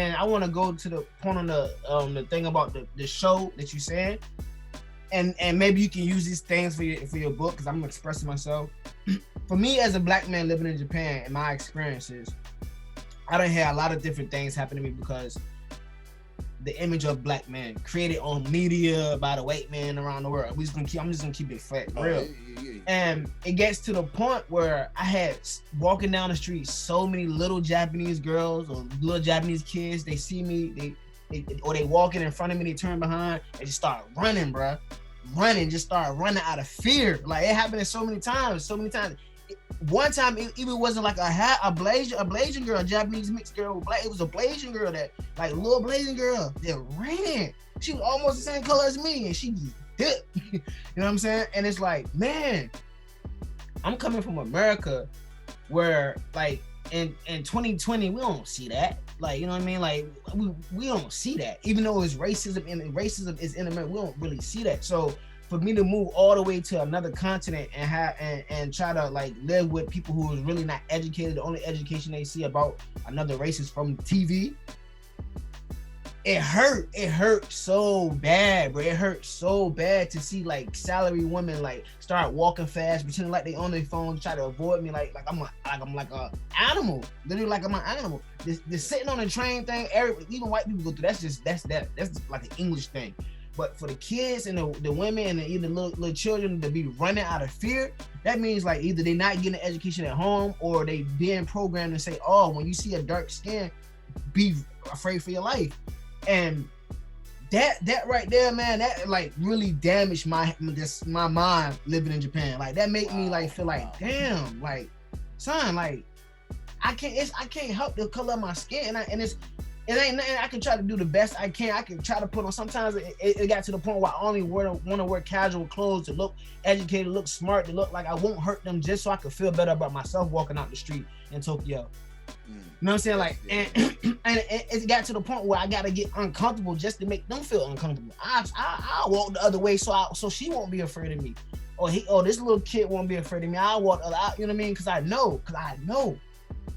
and I want to go to the point on the thing about the show that you said, and maybe you can use these things for your book, because I'm expressing myself. For me, as a black man living in Japan, in my experiences, I done had a lot of different things happen to me because the image of black man created on media by the white man around the world. I'm just gonna keep it flat, real. Yeah. And it gets to the point where I had walking down the street, so many little Japanese girls or little Japanese kids. They see me, they walking in front of me, they turn behind and just start running, bruh. Just start running out of fear. Like, it happened so many times. One time, it even wasn't like a Blasian girl, a Japanese mixed girl with black. It was a Blasian girl that, like, little Blasian girl that ran. She was almost the same color as me, and she just dipped. You know what I'm saying? And it's like, man, I'm coming from America, where, like, in 2020, we don't see that. Like, you know what I mean? Like, we don't see that. Even though it's racism, and racism is in America, we don't really see that. So for me to move all the way to another continent and try to, like, live with people who is really not educated, the only education they see about another race is from TV, it hurt so bad, bro. It hurt so bad to see, like, salary women, like, start walking fast, pretending like they on their phone, try to avoid me, like I'm like a animal, literally, like I'm an animal. This sitting on the train thing, even white people go through. That's just like an English thing. But for the kids and the women and even the little children to be running out of fear, that means, like, either they not getting an education at home, or they being programmed to say, oh, when you see a dark skin, be afraid for your life. And that right there, man, that, like, really damaged my mind living in Japan. Like, that made me, like, feel like, damn, like, son, like, I can't help the color of my skin, and it ain't nothing. I can try to do the best I can. I can try to put on. Sometimes it got to the point where I only want to wear casual clothes to look educated, look smart, to look like I won't hurt them, just so I could feel better about myself walking out the street in Tokyo. You know what I'm saying? Like, and it got to the point where I gotta get uncomfortable just to make them feel uncomfortable. I walk the other way so she won't be afraid of me, or this little kid won't be afraid of me. I walk the other, you know what I mean? Because I know.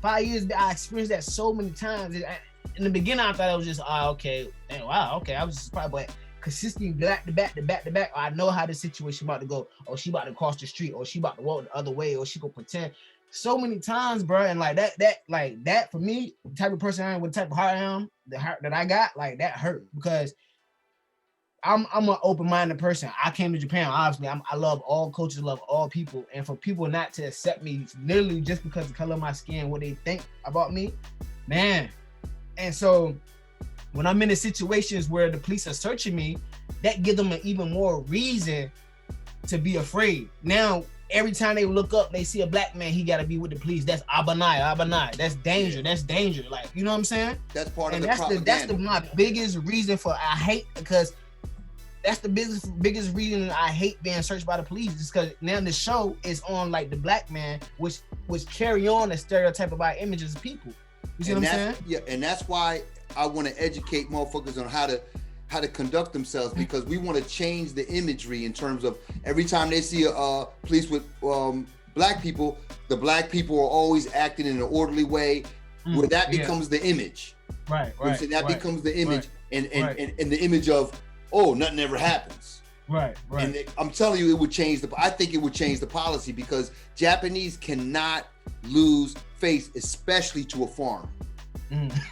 5 years, I experienced that so many times. In the beginning, I thought it was just, okay, wow, okay. I was just probably, like, consistently back to back. I know how the situation about to go. Oh, she about to cross the street, or she about to walk the other way, or she gonna pretend. So many times, bro, and like that for me, the type of person I am, with the type of heart I am, the heart that I got, like, that hurt, because I'm an open-minded person. I came to Japan, obviously. I love all cultures, love all people, and for people not to accept me literally just because of the color of my skin, what they think about me, man. And so when I'm in the situations where the police are searching me, that gives them an even more reason to be afraid. Now, every time they look up, they see a black man, he got to be with the police. That's abanai. That's danger. That's danger. Like, you know what I'm saying? That's part of the propaganda. That's my biggest reason for I hate, because that's the biggest reason I hate being searched by the police, is because now the show is on, like, the black man, which carry on the stereotype about images of people. You see what I'm saying? Yeah, and that's why I want to educate motherfuckers on how to conduct themselves, because we want to change the imagery in terms of every time they see a police with black people, the black people are always acting in an orderly way, where that becomes the image. Right. So that becomes the image, and the image of, oh, nothing ever happens. Right. And I'm telling you, I think it would change the policy, because Japanese cannot lose face, especially to a foreigner.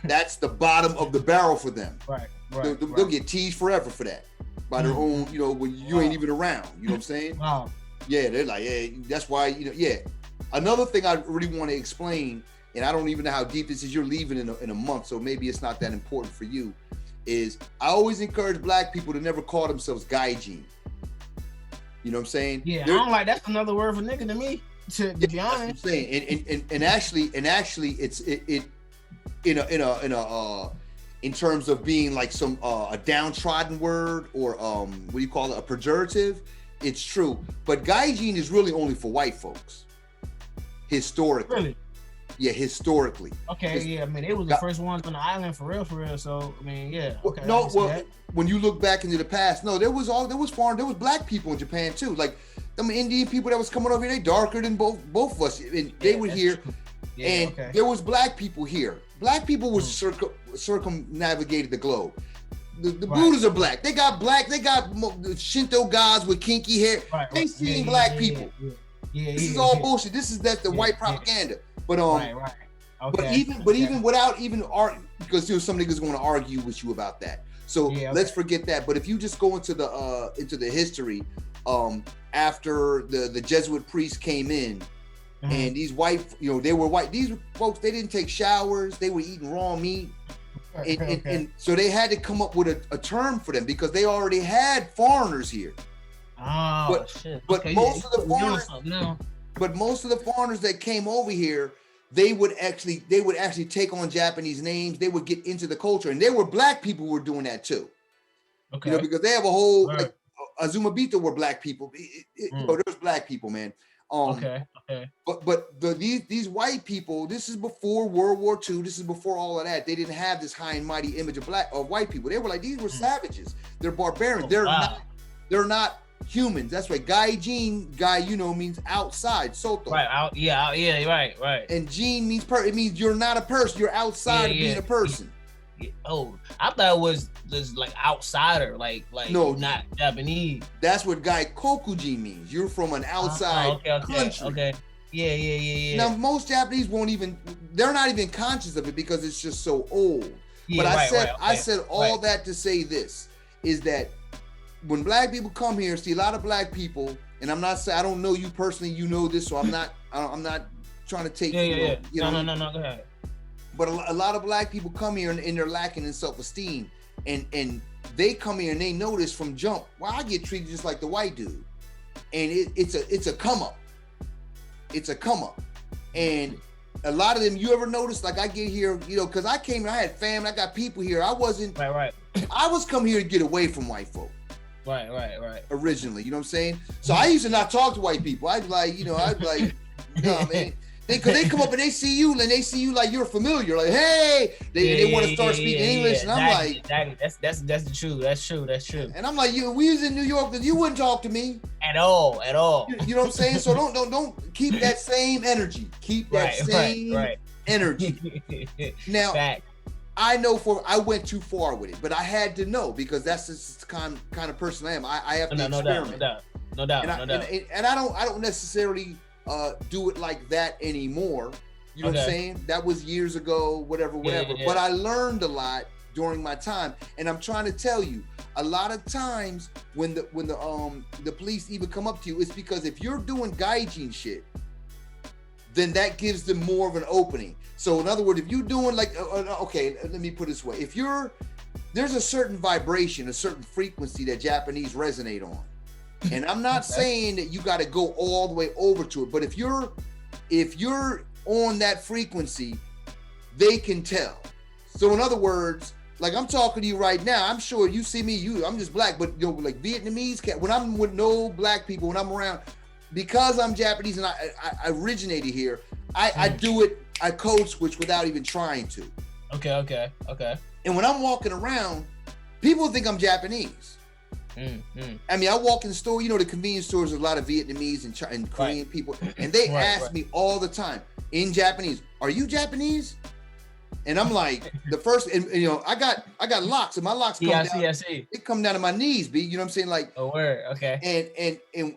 That's the bottom of the barrel for them. Right. They'll get teased forever for that by their own, when you ain't even around. You know what I'm saying? Wow. Yeah, they're like, hey, that's why, yeah. Another thing I really want to explain, and I don't even know how deep this is, you're leaving in a month, so maybe it's not that important for you, is I always encourage black people to never call themselves gaijin. You know what I'm saying? Yeah, I don't like, that's another word for nigga to me, to be honest. That's what I'm saying. And actually it's in terms of being like some a downtrodden word, or what do you call it, a pejorative, it's true. But gaijin is really only for white folks, historically. Really? Yeah, historically. Okay, yeah, I mean, it was the first ones on the island for real. So I mean, yeah. Okay. When you look back into the past, there was black people in Japan too. Like them Indian people that was coming over here, they darker than both of us, and they were here. Yeah, and there was black people here Black people were circumnavigated the globe. The Buddhas are black. They got Shinto gods with kinky hair. They seen black people. This is all bullshit. That's the white propaganda. But okay. But even without even because some niggas going to argue with you about that. So let's forget that. But if you just go into the history, after the Jesuit priests came in, and these white, they were white. These folks, they didn't take showers. They were eating raw meat. And so they had to come up with a term for them because they already had foreigners here. Oh, shit. But most of the foreigners that came over here, they would actually take on Japanese names. They would get into the culture, and there were black people who were doing that too. Okay. Because they have a whole like, Azumabita were black people. There's black people, man. Okay. But these white people, this is before World War II. This is before all of that. They didn't have this high and mighty image of white people. They were like, these were savages. They're barbarians. They're not humans. That's right. Gaijin, means outside. Soto. Right. Right. And jin means it means you're not a person. You're outside of being a person. Oh, I thought it was just like outsider, like no, not Japanese. That's what Gaikokujin means. You're from an outside country. Okay. Yeah. Now most Japanese they're not even conscious of it because it's just so old. Yeah, but I said all that to say this is that when black people come here, see a lot of black people, and I'm not saying I don't know you personally, you know this, so I'm not trying to take No, go ahead. But a lot of black people come here and they're lacking in self-esteem, and they come here and they notice from jump, well, I get treated just like the white dude, and it's a come up. It's a come up, and a lot of them, you ever notice? Like I get here, because I came here, I had family, I got people here. I wasn't right. I was come here to get away from white folk. Right. Originally, you know what I'm saying? So I used to not talk to white people. I'd be like, man. Because they come up and they see you like you're familiar. Like, hey, they want to start speaking English. And I'm like, that's the truth. That's true. And I'm like, we was in New York, but you wouldn't talk to me. At all. You know what I'm saying? So don't keep that same energy. Keep that same energy. Now, I know I went too far with it, but I had to know because that's just the kind of person I am. I have to experiment. No doubt. And I don't necessarily do it like that anymore. You know what I'm saying? That was years ago, whatever. Yeah. But I learned a lot during my time, and I'm trying to tell you, a lot of times when the police even come up to you, it's because if you're doing gaijin shit, then that gives them more of an opening. So in other words, if you're doing like, okay, let me put it this way: there's a certain vibration, a certain frequency that Japanese resonate on. And I'm not saying that you got to go all the way over to it, but if you're on that frequency, they can tell. So in other words, like I'm talking to you right now, I'm sure you see me, I'm just black, but like Vietnamese cat, when I'm with no black people, when I'm around, because I'm Japanese and I originated here, I do it, I code switch without even trying to. Okay. And when I'm walking around, people think I'm Japanese. I mean, I walk in the store, the convenience stores, there's a lot of Vietnamese and Korean people, and they ask me all the time in Japanese, are you Japanese? And I'm like, the first, and I got locks, and my locks come down. They come down to my knees, B. You know what I'm saying? Like, oh, word, okay. And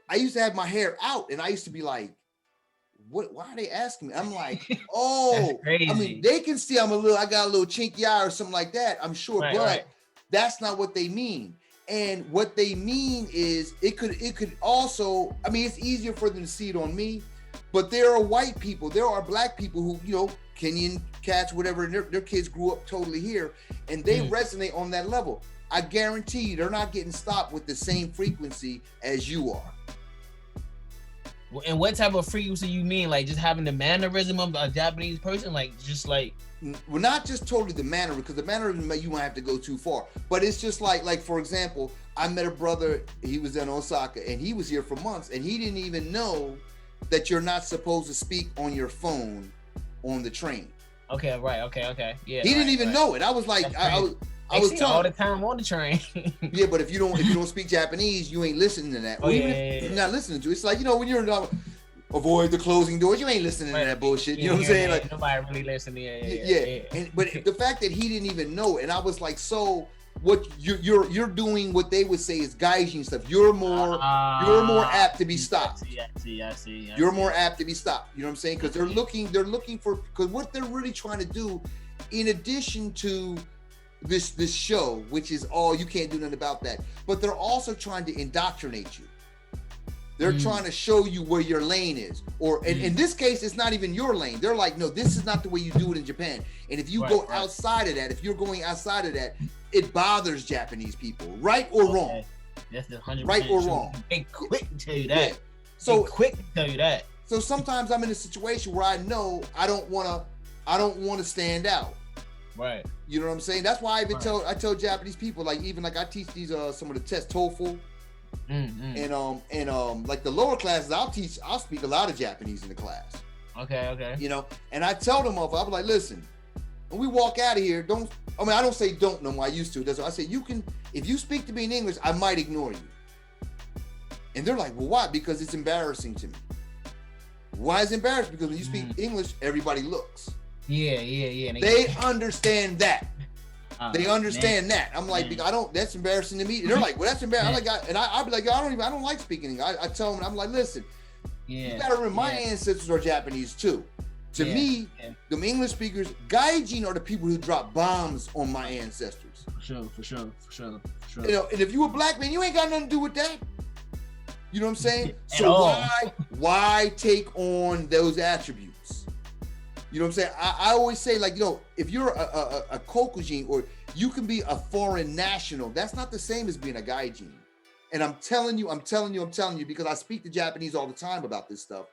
I used to have my hair out, and I used to be like, what? Why are they asking me? I'm like, oh, I mean, they can see I got a little chinky eye or something like that, I'm sure, but that's not what they mean. And what they mean is it could also, I mean, it's easier for them to see it on me, but there are white people, there are black people who, Kenyan cats, whatever, and their kids grew up totally here, and they resonate on that level. I guarantee you they're not getting stopped with the same frequency as you are. And what type of frequency you mean? Like just having the mannerism of a Japanese person? Like just like... Well, not just totally the manner, because the mannerism you might have to go too far. But it's just like for example, I met a brother, he was in Osaka, and he was here for months, and he didn't even know that you're not supposed to speak on your phone on the train. Okay, right, okay. Yeah. He didn't even know it. I was like, I was telling all the time on the train. Yeah, but if you don't speak Japanese, you ain't listening to that. Or even if you're not listening to it. It's like, when you're avoid the closing doors. You ain't listening to that bullshit. You know what I'm saying? Like nobody really listening. Yeah. But the fact that he didn't even know, and I was like, so what you're doing what they would say is gaijin stuff. You're more apt to be stopped. I see. You're more apt to be stopped. You know what I'm saying? Because they're looking for, because what they're really trying to do, in addition to this show, which is all, you can't do nothing about that, but they're also trying to indoctrinate you. They're trying to show you where your lane is, or in this case, it's not even your lane. They're like, no, this is not the way you do it in Japan. And if you go outside of that, if you're going outside of that, it bothers Japanese people, right or wrong. That's the 100% right or true. wrong. They quick to tell you that. Yeah. So quick to tell you that. So sometimes I'm in a situation where I know I don't want to stand out. Right. You know what I'm saying? That's why I even tell Japanese people, like, even like I teach these some of the tests, TOEFL. And like the lower classes, I'll speak a lot of Japanese in the class. Okay. You know, and I tell them off, I'm like, listen, when we walk out of here, I don't say don't no more. I used to. That's what I say. If you speak to me in English, I might ignore you. And they're like, well, why? Because it's embarrassing to me. Why is it embarrassing? Because when you speak English, everybody looks. Yeah. They understand that. They understand that. I'm like, that's embarrassing to me. And they're like, well, that's embarrassing. I'll be like, I don't like speaking English. I tell them, I'm like, listen, you gotta remember, my ancestors are Japanese too. To me, the English speakers, gaijin are the people who drop bombs on my ancestors. For sure. You know, and if you a black man, you ain't got nothing to do with that. You know what I'm saying? So why take on those attributes? You know what I'm saying? I always say, like, you know, if you're a kokujin, or you can be a foreign national, that's not the same as being a gaijin. And I'm telling you, because I speak to Japanese all the time about this stuff.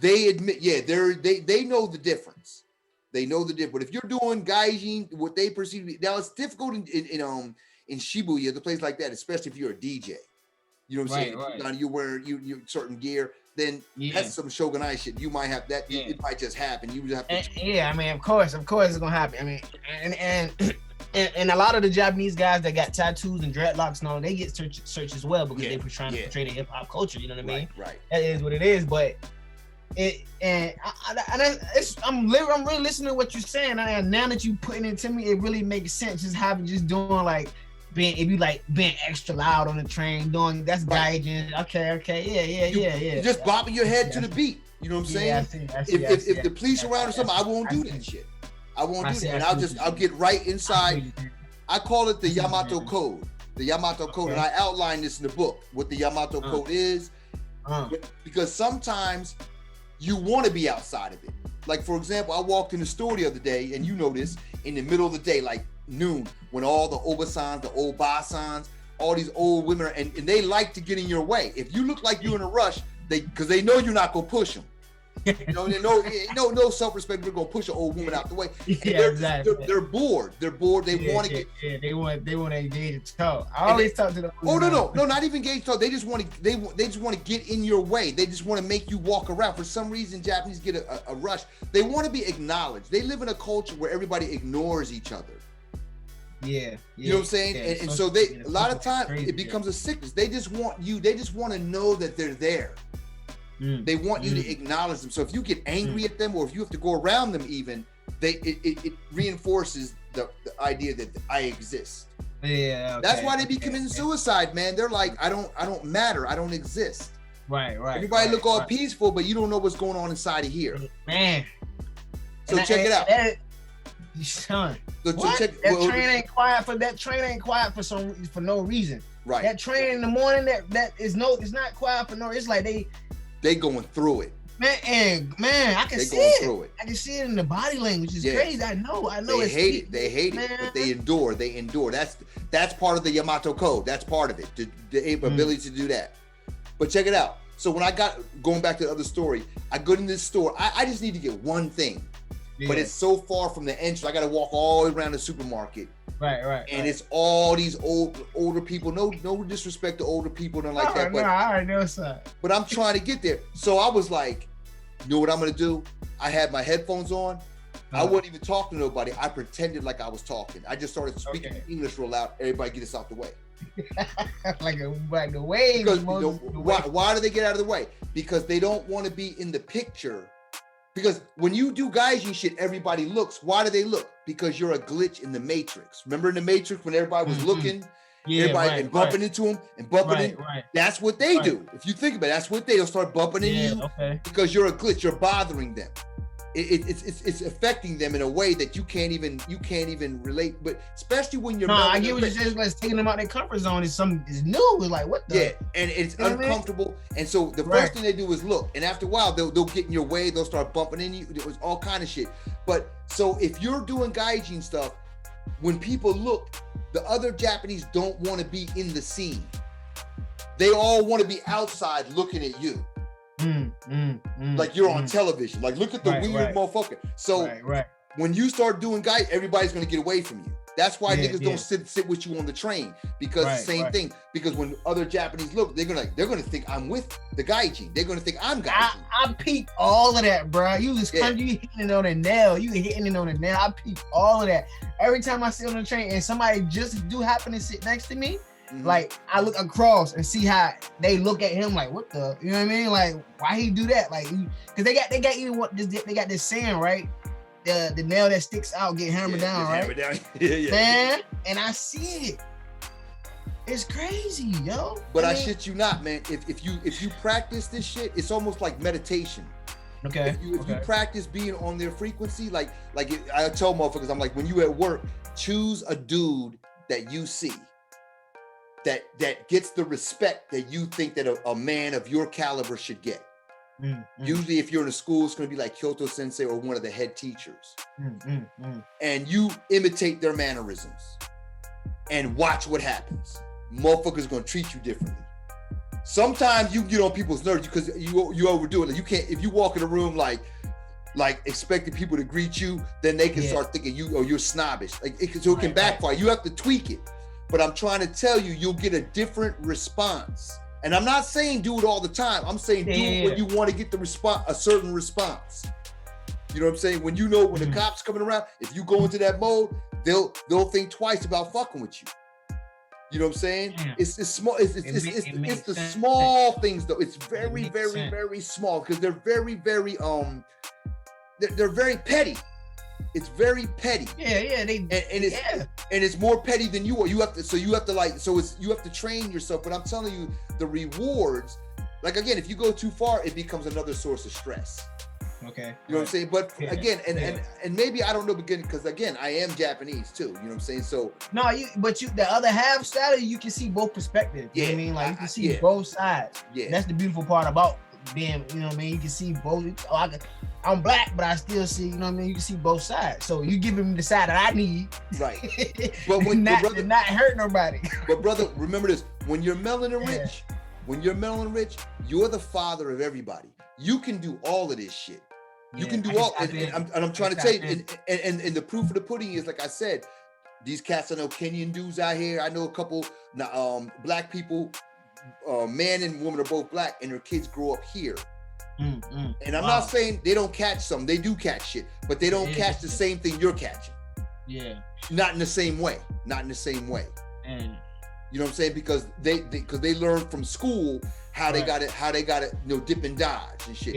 They admit, they know the difference. They know the difference. But if you're doing gaijin, what they perceive to be, now it's difficult in Shibuya, the place like that, especially if you're a DJ. You know what I'm saying? Right. If you wear you certain gear, then that's some shogunai shit. You might have that. It might just happen. You just have to. I mean, of course, it's gonna happen. I mean, and a lot of the Japanese guys that got tattoos and dreadlocks and all, they get searched as well, because they're trying to portray the hip hop culture. You know what I mean? Right. That is what it is. But I'm really listening to what you're saying, and now that you putting it to me, it really makes sense. Just doing like. Being extra loud on the train, that's gaijin. Okay, yeah. Just bobbing your head to the beat. You know what I'm saying? I see, if the police around or something, I won't do that shit. I won't do that. And I'll get right inside. I call it the Yamato Code. The Yamato Code, and I outline this in the book, what the Yamato Code is. Because sometimes you want to be outside of it. Like, for example, I walked in the store the other day, and you know this, in the middle of the day, like noon, when all the obasans, the old basans, all these old women are, and they like to get in your way. If you look like you're in a rush, because they know you're not gonna push them. You know, no self-respect. We're gonna push an old woman out the way. Exactly. They're bored. They're bored. They want to get. Yeah, they want to engage and talk. I always talk to them. Oh no, not even engage talk. They just want to. They just want to get in your way. They just want to make you walk around. For some reason, Japanese get a rush. They want to be acknowledged. They live in a culture where everybody ignores each other. Yeah. You know what I'm saying? And so a lot of times it becomes a sickness. They just want you. They just want to know that they're there. They want you to acknowledge them. So if you get angry at them, or if you have to go around them, even it reinforces the idea that I exist. Yeah. That's why they be committing suicide, man. They're like, I don't matter. I don't exist. Right. Everybody look all peaceful, but you don't know what's going on inside of here. Man. So check it out. Son. So that train ain't quiet for no reason. Right. That train in the morning it's not quiet for no. It's like they going through it. Man, I can see it. Through it. I can see it in the body language. It's crazy. I know. They hate it, but they endure. That's part of the Yamato Code. That's part of it. The ability to do that. But check it out. So when going back to the other story, I go in this store. I just need to get one thing. But it's so far from the entrance. I got to walk all the way around the supermarket. Right. And it's all these older people. No disrespect to older people, nothing like that. But I already know, son. But I'm trying to get there. So I was like, you know what I'm gonna do? I had my headphones on. I wasn't even talking to nobody. I pretended like I was talking. I just started speaking English real loud. Everybody get this out the way. like the wave. Because why do they get out of the way? Because they don't want to be in the picture. Because when you do gaijin shit, everybody looks. Why do they look? Because you're a glitch in the Matrix. Remember in the Matrix when everybody was looking, everybody and bumping into them and bumping in? That's what they do. If you think about it, that's what they'll start bumping into you because you're a glitch. You're bothering them. It's affecting them in a way that you can't even relate. But especially when you're I get what you're saying. Like taking them out their comfort zone is new. It's like what the and it's uncomfortable. And so the first thing they do is look. And after a while, they'll get in your way. They'll start bumping into you. It was all kind of shit. But so if you're doing gaijin stuff, when people look, the other Japanese don't want to be in the scene. They all want to be outside looking at you. Like you're on television. Like look at the weird motherfucker. So when you start doing guys, everybody's gonna get away from you. That's why niggas don't sit with you on the train because the same thing. Because when other Japanese look, they're gonna think I'm with the gaijin. They're gonna think I'm gaijin. I peep all of that, bro. You hitting it on the nail. You hitting it on the nail. I peep all of that. Every time I sit on the train and somebody just do happen to sit next to me. Like I look across and see how they look at him like what the, you know what I mean? Like why he do that? Like because they got even what they got this saying, right? The nail that sticks out get hammered down, right? Hammered down. Man, and I see it. It's crazy, yo. But I shit you not, man. If you practice this shit, it's almost like meditation. Okay. If you practice being on their frequency, like I tell motherfuckers, I'm like, when you at work, choose a dude that you see. That gets the respect that you think that a man of your caliber should get. Usually if you're in a school, it's going to be like Kyoto Sensei or one of the head teachers. And you imitate their mannerisms and watch what happens. Motherfuckers going to treat you differently. Sometimes you get on people's nerves because you overdo it. Like you can't, if you walk in a room like expecting people to greet you, then they can start thinking you're snobbish. Like it can backfire. You have to tweak it. But I'm trying to tell you, you'll get a different response. And I'm not saying do it all the time. I'm saying do it when you want to get the response, a certain response. You know what I'm saying? When you know when the cops coming around, if you go into that mode, they'll think twice about fucking with you. You know what I'm saying? It's small. It's the small things though. It's very, very, very small because they're very, very they're very petty. It's very petty. And it's more petty than you are. You have to train yourself. But I'm telling you, the rewards, like again, if you go too far, it becomes another source of stress. Okay. You know what I'm saying? But again, and maybe I don't know because again, I am Japanese too. You know what I'm saying? So the other half side, you can see both perspectives. You know what I mean? Like you can see both sides. Yeah. That's the beautiful part about being, you know what I mean? You can see both. I'm black, but I still see, you know what I mean? You can see both sides. So you give him the side that I need. Right. But when not hurt nobody. But brother, remember this. When you're melanin rich, you're the father of everybody. You can do all of this shit. You can do all, and I'm trying to tell you, and the proof of the pudding is, like I said, these cats, I know Kenyan dudes out here. I know a couple black people, man and woman are both black, and their kids grow up here. And I'm not saying they don't catch some, they do catch shit, but they don't catch the same thing you're catching. Yeah. Not in the same way. And you know what I'm saying? Because they learn from school how they got it, dip and dodge and shit.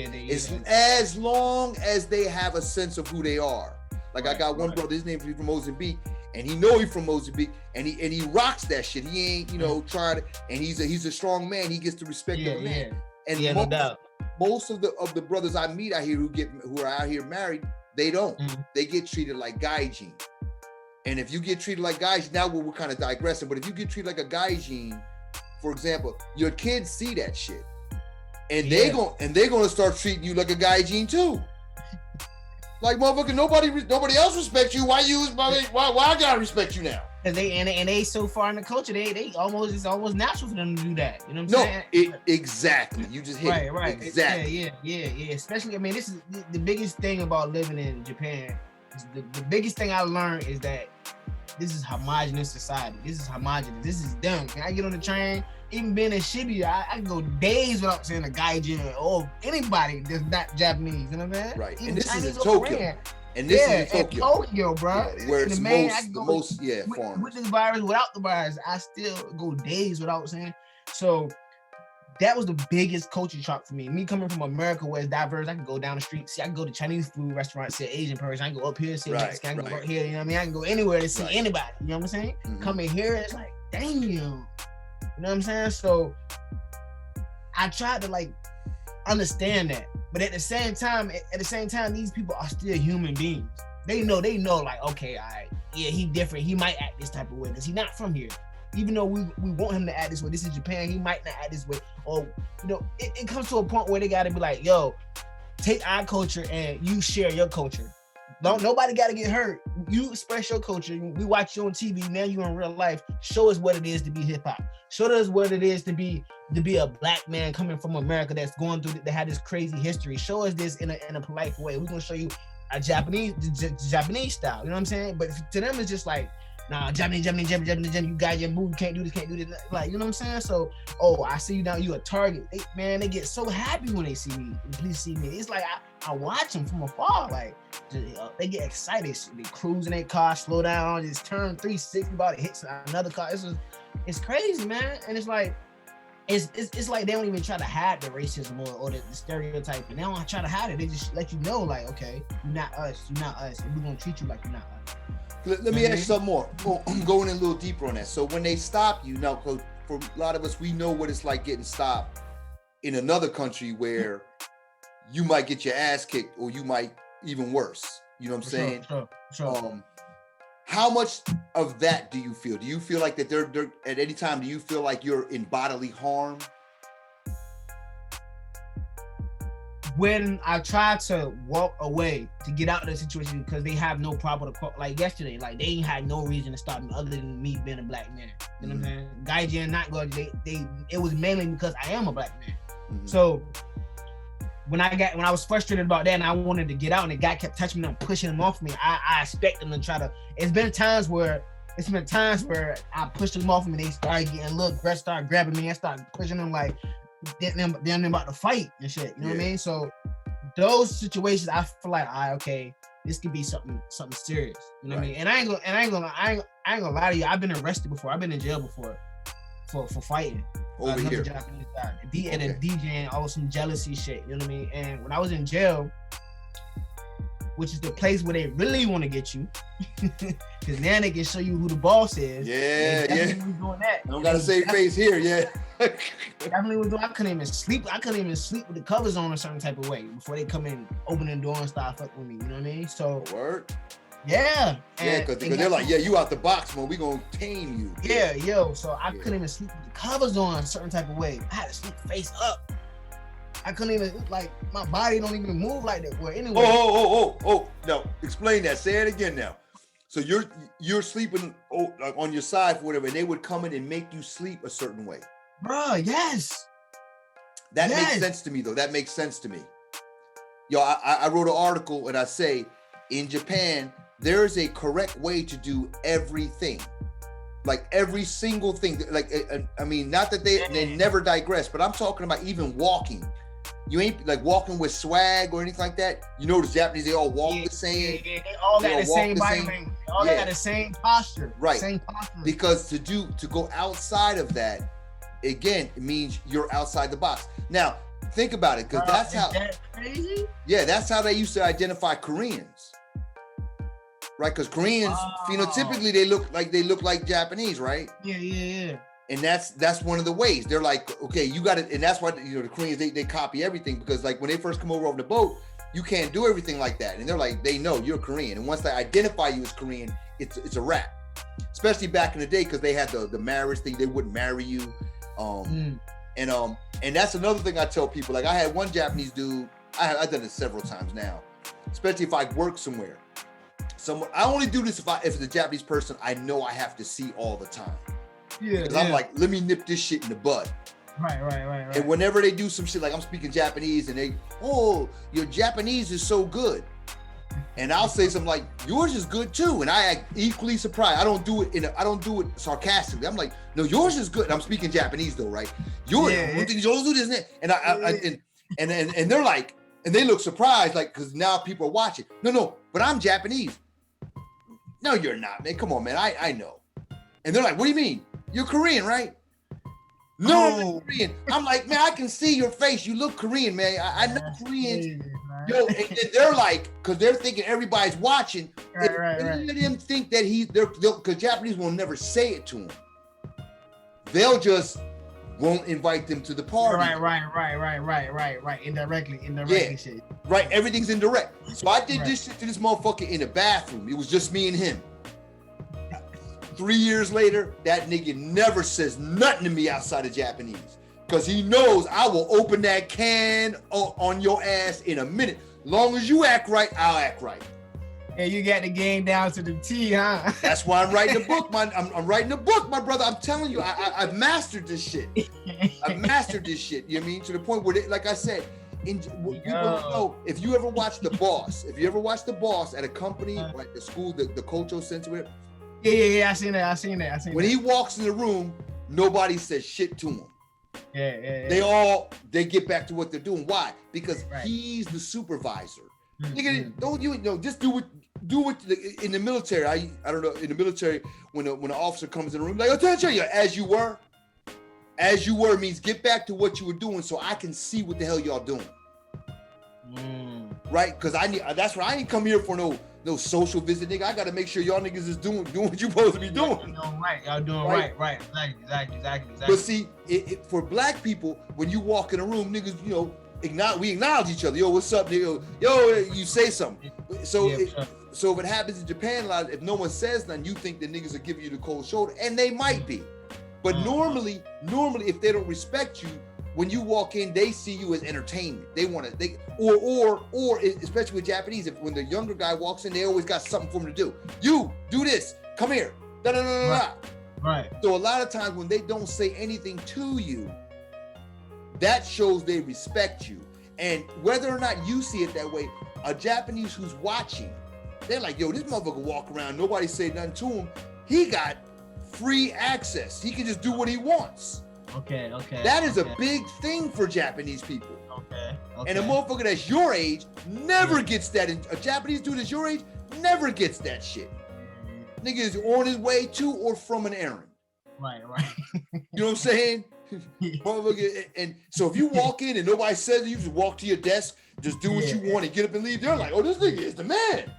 As long as they have a sense of who they are. Like I got one brother, his name is from Mozambique, and he know he's from Mozambique, and he rocks that shit. He ain't trying to, and he's a strong man. He gets the respect of a man. And no doubt. Most of the brothers I meet out here who are out here married, they don't. They get treated like gaijin. And if you get treated like gaijin, now we're kind of digressing, but if you get treated like a gaijin, for example, your kids see that shit, and they're gonna start treating you like a gaijin too. Like motherfucker, nobody else respects you. Why I gotta respect you now? And they so far in the culture, it's almost natural for them to do that. You know what I'm saying? Exactly. You just hit it. Right. Exactly. Yeah. Especially, I mean, this is the biggest thing about living in Japan. The biggest thing I learned is that this is homogenous society. This is homogenous. This is them. Can I get on the train? Even being in Shibuya, I can go days without saying a gaijin or anybody that's not Japanese. You know what I mean? Right. Even and this Chinese is in Tokyo. Korean. And this is in Tokyo, bro. Yeah, where it's the most foreign. With this virus, without the virus, I still go days without saying. So that was the biggest culture shock for me. Me coming from America where it's diverse, I can go down the street, see, I can go to Chinese food restaurant, see an Asian person, I can go up here, see Mexican, I can go up here, you know what I mean? I can go anywhere to see anybody, you know what I'm saying? Mm-hmm. Coming here, it's like, damn, you know what I'm saying? So I tried to like understand that, but at the same time, these people are still human beings. They know, like, okay, all right, yeah, he different. He might act this type of way because he's not from here. Even though we want him to act this way, this is Japan, he might not act this way. Or, you know, it comes to a point where they got to be like, yo, take our culture and you share your culture. Nobody got to get hurt. You express your culture. We watch you on TV. Now you in real life. Show us what it is to be hip hop. Show us what it is to be a black man coming from America that's going through, that had this crazy history. Show us this in a polite way. We're gonna show you a Japanese style. You know what I'm saying? But to them, it's just like, nah, Japanese, you gaijin, move, you can't do this. Like, you know what I'm saying? So, I see you now, you a target. They get so happy when they see me. Please see me. It's like I watch them from afar. Like, they get excited. They cruise in their car, slow down, just turn 360, about to hit another car. It's crazy, man. And it's like, it's like they don't even try to hide the racism or the stereotype. And they don't try to hide it. They just let you know, like, okay, you're not us. And we're gonna treat you like you're not us. Let me ask you something more. Going in a little deeper on that. So when they stop you, now, for a lot of us, we know what it's like getting stopped in another country where you might get your ass kicked or you might even worse. You know what I'm saying? Sure. How much of that do you feel? Do you feel like that they're at any time, do you feel like you're in bodily harm? When I try to walk away to get out of the situation because they have no proper, like yesterday, like they ain't had no reason to stop me other than me being a black man. You know what I'm saying? Gaijin, not gaijin, it was mainly because I am a black man. Mm-hmm. So when I was frustrated about that and I wanted to get out and the guy kept touching me and pushing him off me, I expect them to try to. It's been times where I pushed them off me and they started getting a little aggressive, started grabbing me and started pushing them like they're about to fight and shit. You know what I mean? So those situations, I feel like, okay, this could be something serious. You know what I mean? And I ain't gonna lie to you. I've been arrested before. I've been in jail before for fighting. Over here. Japanese guy. And a DJ and all some jealousy shit. You know what I mean? And when I was in jail, which is the place where they really want to get you, because now they can show you who the boss is. Yeah. Was doing that. I don't gotta save face here, yeah. Definitely was doing. I couldn't even sleep with the covers on a certain type of way before they come in, open the door and start fucking with me. You know what I mean? So word. Yeah. Because they're like, you out the box, man. We gonna tame you. Yeah, yo. So I couldn't even sleep with the covers on a certain type of way. I had to sleep face up. I couldn't even, like, my body don't even move like that. Well, anyway. Oh. No, explain that. Say it again now. So you're sleeping like on your side or whatever, and they would come in and make you sleep a certain way. Bruh, yes. That makes sense to me, though. That makes sense to me. Yo, I wrote an article and I say, in Japan, there is a correct way to do everything. Like every single thing. Like, I mean, not that they never digress, but I'm talking about even walking. You ain't like walking with swag or anything like that. You know, the Japanese, they all walk the same. Yeah, they all got the same body language. They all got the same posture. Right. Same posture. Because to go outside of that, again, it means you're outside the box. Now, think about it, because that's how. That crazy? Yeah, that's how they used to identify Koreans. Right, because Koreans phenotypically they look like Japanese, right? Yeah. And that's one of the ways. They're like, okay, you got it, and that's why the Koreans they copy everything, because like when they first come over the boat, you can't do everything like that, and they're like, they know you're Korean, and once they identify you as Korean, it's a wrap. Especially back in the day, because they had the marriage thing, they wouldn't marry you, and that's another thing I tell people. Like I had one Japanese dude, I've done it several times now, especially if I work somewhere. I only do this if it's a Japanese person I know I have to see all the time. Yeah. Because I'm like, let me nip this shit in the bud. Right. And whenever they do some shit, like I'm speaking Japanese and they, your Japanese is so good. And I'll say something like, yours is good too. And I act equally surprised. I don't do it sarcastically. I'm like, no, yours is good. And I'm speaking Japanese though, right? Yours do this and and they're like, and they look surprised, like, because now people are watching. No, but I'm Japanese. No, you're not, man. Come on, man. I know. And they're like, what do you mean? You're Korean, right? No, I'm not Korean. I'm like, man, I can see your face. You look Korean, man. I know Koreans. Yo, and they're like, because they're thinking everybody's watching. Right. Any of them think that because Japanese will never say it to him. They'll just won't invite them to the party. Right. Indirectly shit. Right, everything's indirect. So I did this shit to this motherfucker in a bathroom. It was just me and him. 3 years later, that nigga never says nothing to me outside of Japanese. Because he knows I will open that can on your ass in a minute. Long as you act right, I'll act right. And you got the game down to the T, huh? That's why I'm writing a book, man. I'm writing a book, my brother. I'm telling you, I've mastered this shit. I've mastered this shit, you know what I mean? To the point where, like I said, people know, if you ever watch The Boss, at a company, like the school, the Kocho Center, Yeah, I seen that. When he walks in the room, nobody says shit to him. Yeah. They get back to what they're doing. Why? Because he's the supervisor. Nigga, don't you know? Just do what in the military. I don't know. In the military, when an officer comes in the room, like, attention, as you were means get back to what you were doing, so I can see what the hell y'all doing. Right? Because that's why I ain't come here for no social visit, nigga. I gotta make sure y'all niggas is doing what you supposed to be doing. Y'all doing right. Exactly. But see, for black people, when you walk in a room, niggas, you know, we acknowledge each other. Yo, what's up, nigga? Yo, you say something. So if it happens in Japan a lot, if no one says nothing, you think the niggas are giving you the cold shoulder, and they might be. But normally, if they don't respect you, when you walk in, they see you as entertainment. Or especially with Japanese, when the younger guy walks in, they always got something for him to do. You do this. Come here. Right. So a lot of times when they don't say anything to you, that shows they respect you. And whether or not you see it that way, a Japanese who's watching, they're like, yo, this motherfucker walk around, nobody say nothing to him. He got free access. He can just do what he wants. Okay. That is a big thing for Japanese people. Okay. And a motherfucker that's your age never gets that. A Japanese dude that's your age never gets that shit. Nigga is on his way to or from an errand. Right. You know what I'm saying? And so if you walk in and nobody says it, you just walk to your desk, just do what you want and get up and leave. They're like, oh, this nigga is the man.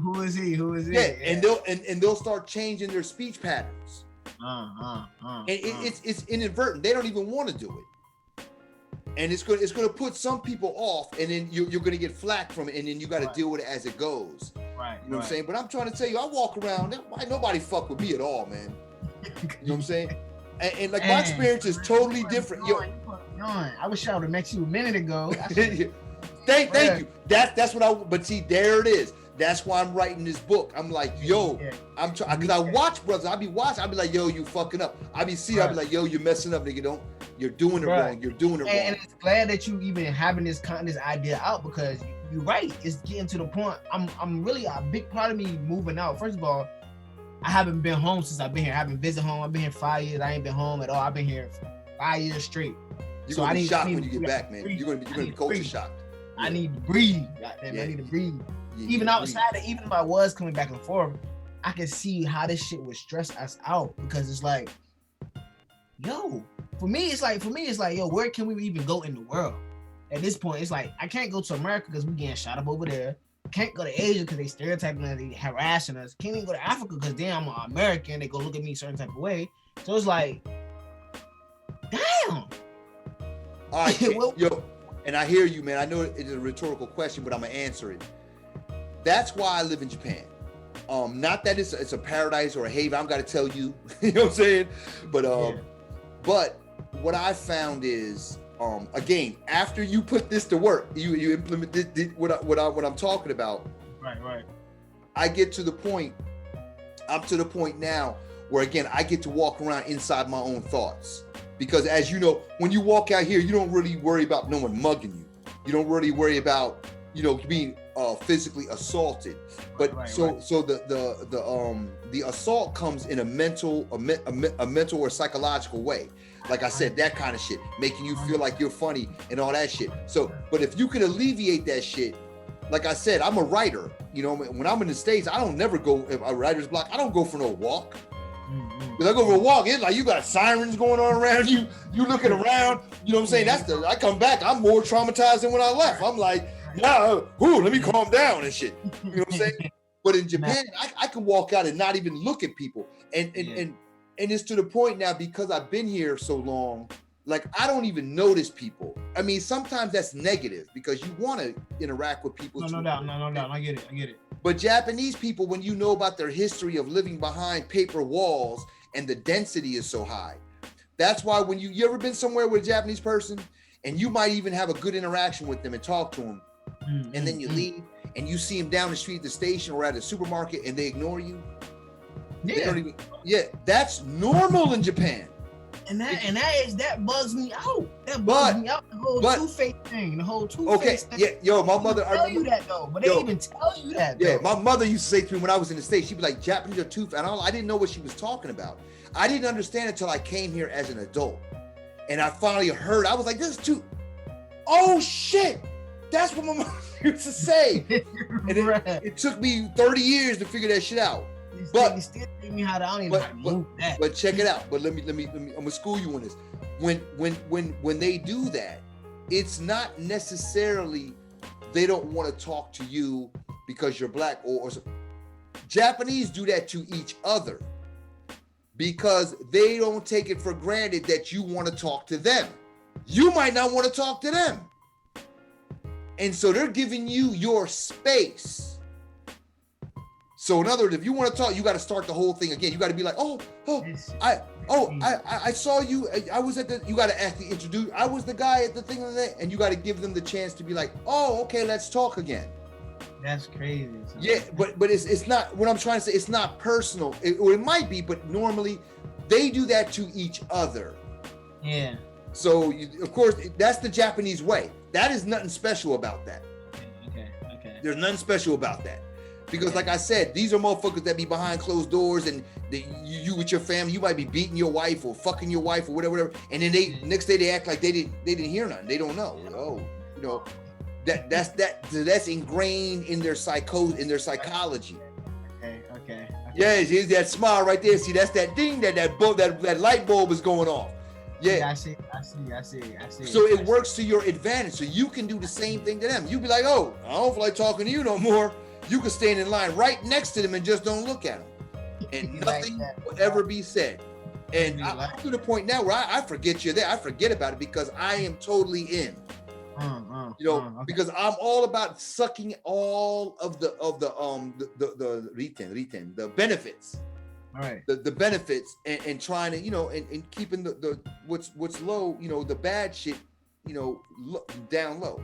Who is he? Yeah, and they'll start changing their speech patterns. And it's inadvertent. They don't even want to do it, and it's going to put some people off, and then you're going to get flack from it, and then you got to deal with it as it goes. Right. You know what I'm saying? But I'm trying to tell you, I walk around. Nobody fuck with me at all, man. You know what I'm saying? And like my experience is totally different. I wish I would have met you a minute ago. Thank you. That's what but see, there it is. That's why I'm writing this book. I'm like, yo, I'm trying, because I watch brothers. I be like, yo, you fucking up. I be like, yo, you're messing up, nigga. You're doing it wrong. You're doing it wrong. And it's glad that you even having this idea out, because you're right. It's getting to the point. I'm really, a big part of me moving out. First of all, I haven't been home since I've been here. I haven't visited home. I've been here 5 years. I ain't been home at all. I've been here 5 years straight. You're gonna be shocked when you get back, man. You're gonna be culture shocked. I need to breathe. Goddamn, I need to breathe. Even outside, even if I was coming back and forth, I can see how this shit would stress us out, because it's like, yo, for me, it's like, yo, where can we even go in the world? At this point, it's like, I can't go to America because we getting shot up over there. Can't go to Asia because they stereotyping us, they harassing us. Can't even go to Africa because damn, I'm an American. They go look at me a certain type of way. So it's like, damn. All right, yo, and I hear you, man. I know it's a rhetorical question, but I'm gonna answer it. That's why I live in Japan. Not that it's a paradise or a haven. I'm gotta tell you, you know what I'm saying? But but what I found is, again, after you put this to work, you implement what I'm talking about. Right. I get to the point. I'm to the point now where, again, I get to walk around inside my own thoughts, because as you know, when you walk out here, you don't really worry about no one mugging you. You don't really worry about, you know, being physically assaulted. But so the assault comes in a mental or psychological way. Like I said, that kind of shit, making you feel like you're funny and all that shit. So, but if you can alleviate that shit, like I said, I'm a writer. You know, when I'm in the States, I don't never go a writer's block. I don't go for no walk. Because I go for a walk, it's like you got sirens going on around you. You looking around. You know what I'm saying? I come back, I'm more traumatized than when I left. I'm like, let me calm down and shit. You know what I'm saying? But in Japan, I can walk out and not even look at people. And it's to the point now, because I've been here so long, like I don't even notice people. I mean, sometimes that's negative because you want to interact with people. No doubt. I get it. But Japanese people, when you know about their history of living behind paper walls and the density is so high, that's why when you ever been somewhere with a Japanese person and you might even have a good interaction with them and talk to them, and then you leave and you see them down the street at the station or at a supermarket and they ignore you. That's normal in Japan. And that bugs me out. That bugs me out. The whole two-face thing. Yeah, yo, my mother. They tell you that though, but they even tell you that. Yeah, my mother used to say to me when I was in the States, she'd be like, Japanese are two-faced. And I didn't know what she was talking about. I didn't understand it until I came here as an adult. And I finally heard, I was like, this is too, oh shit. That's what my mother used to say. And it took me 30 years to figure that shit out. But you still me how to, I don't even know how to move that. But check it out. But let me I'm gonna school you on this. When they do that, it's not necessarily they don't want to talk to you because you're black or Japanese do that to each other because they don't take it for granted that you want to talk to them. You might not want to talk to them. And so they're giving you your space. So in other words, if you want to talk, you got to start the whole thing again. You got to be like, I saw you. I was at the, you got to actually introduce, I was the guy at the thing, and you got to give them the chance to be like, oh, okay, let's talk again. That's crazy. Yeah, but it's not, what I'm trying to say, it's not personal. It might be, but normally they do that to each other. Yeah. So of course, that's the Japanese way. That is nothing special about that. Okay. There's nothing special about that. Because like I said, these are motherfuckers that be behind closed doors and you with your family, you might be beating your wife or fucking your wife or whatever. And then next day they act like they didn't hear nothing. They don't know. Oh, you know, that's ingrained in their psychology. Okay. Yeah, here's that smile right there. See, that's that ding, that light bulb is going off. Yeah, I see. So it works to your advantage. So you can do the same thing to them. You be like, oh, I don't feel like talking to you no more. You can stand in line right next to them and just don't look at them. And nothing will ever be said. And I'm to the point now where I forget you're there. I forget about it because I am totally in. Because I'm all about sucking all of the benefits. All right. The benefits and trying to, and keeping the what's low, the bad shit, down low.